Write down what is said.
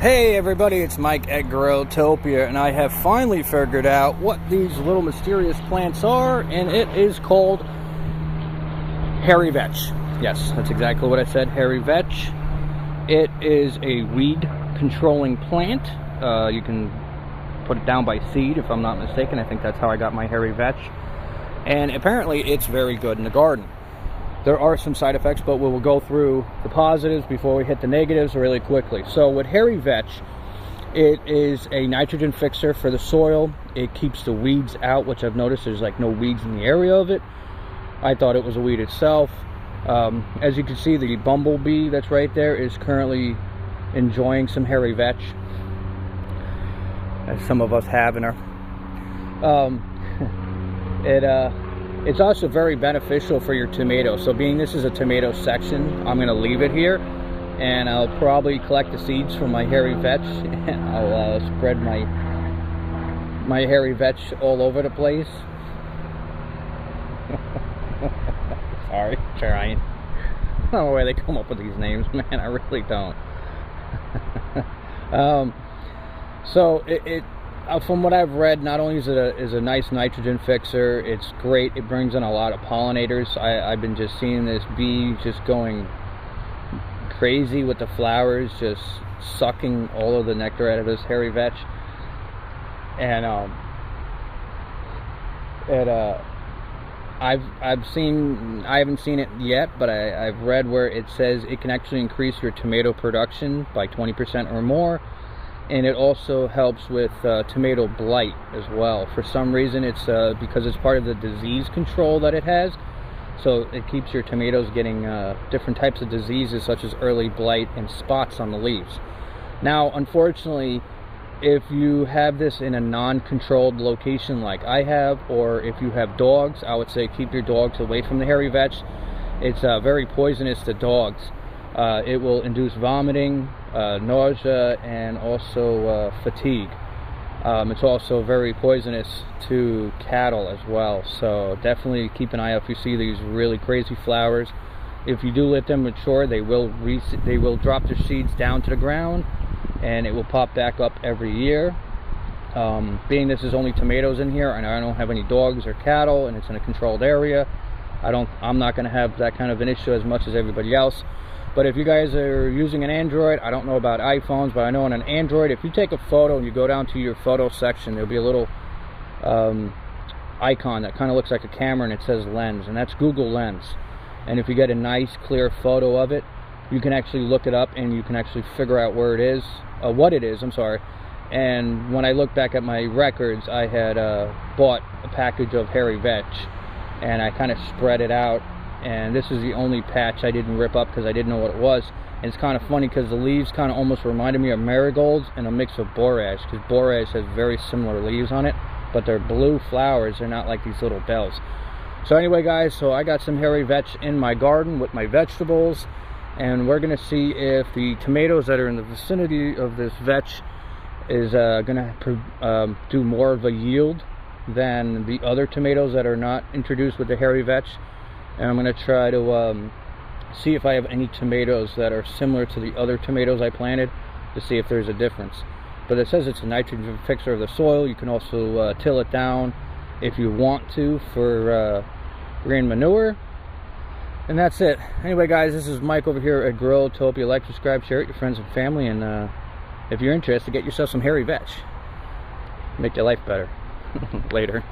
Hey everybody, it's Mike at Growtopia, and I have finally figured out what these little mysterious plants are, and it is called Hairy Vetch. Yes, that's exactly what I said, Hairy Vetch. It is a weed controlling plant. You can put it down by seed, if I'm not mistaken. I think that's how I got my Hairy Vetch. And apparently it's very good in the garden. There are some side effects, but we will go through the positives before we hit the negatives really quickly. So with Hairy Vetch, it is a nitrogen fixer for the soil. It keeps the weeds out, which I've noticed there's like no weeds in the area of it. I thought it was a weed itself. As you can see, the bumblebee that's right there is currently enjoying some Hairy Vetch, as some of us have in our it's also very beneficial for your tomatoes. So being this is a tomato section, I'm going to leave it here, and I'll probably collect the seeds from my Hairy Vetch, and I'll spread my Hairy Vetch all over the place. Sorry, trying. I don't know where they come up with these names, man. I really don't. So from what I've read, not only is it a nice nitrogen fixer, it's great. It brings in a lot of pollinators. I've been just seeing this bee just going crazy with the flowers, just sucking all of the nectar out of this Hairy Vetch. And I haven't seen it yet, but I've read where it says it can actually increase your tomato production by 20% or more. And it also helps with tomato blight as well. For some reason, it's because it's part of the disease control that it has. So it keeps your tomatoes getting different types of diseases, such as early blight and spots on the leaves. Now, unfortunately, if you have this in a non-controlled location like I have, or if you have dogs, I would say keep your dogs away from the Hairy Vetch. It's very poisonous to dogs. It will induce vomiting, nausea, and also fatigue. It's also very poisonous to cattle as well, so definitely keep an eye out if you see these really crazy flowers. If you do let them mature, they will drop their seeds down to the ground, and it will pop back up every year. Being this is only tomatoes in here, and I don't have any dogs or cattle, and it's in a controlled area, I'm not going to have that kind of an issue as much as everybody else. But if you guys are using an Android, I don't know about iPhones, but I know on an Android, if you take a photo and you go down to your photo section, there'll be a little icon that kind of looks like a camera, and it says lens, and that's Google Lens. And if you get a nice clear photo of it, you can actually look it up, and you can actually figure out where it is, what it is, I'm sorry. And when I look back at my records, I had bought a package of Hairy Vetch, and I kind of spread it out. And this is the only patch I didn't rip up because I didn't know what it was. And it's kind of funny because the leaves kind of almost reminded me of marigolds and a mix of borage, because borage has very similar leaves on it, but they're blue flowers. They're not like these little bells. So anyway, guys, so I got some Hairy Vetch in my garden with my vegetables, and we're going to see if the tomatoes that are in the vicinity of this vetch is going to do more of a yield than the other tomatoes that are not introduced with the Hairy Vetch. And I'm going to try to see if I have any tomatoes that are similar to the other tomatoes I planted, to see if there's a difference. But it says it's a nitrogen fixer of the soil. You can also till it down if you want to for green manure. And that's it. Anyway, guys, this is Mike over here at Growtopia. Like, subscribe, share it with your friends and family. And if you're interested, get yourself some Hairy Vetch. Make your life better. Later.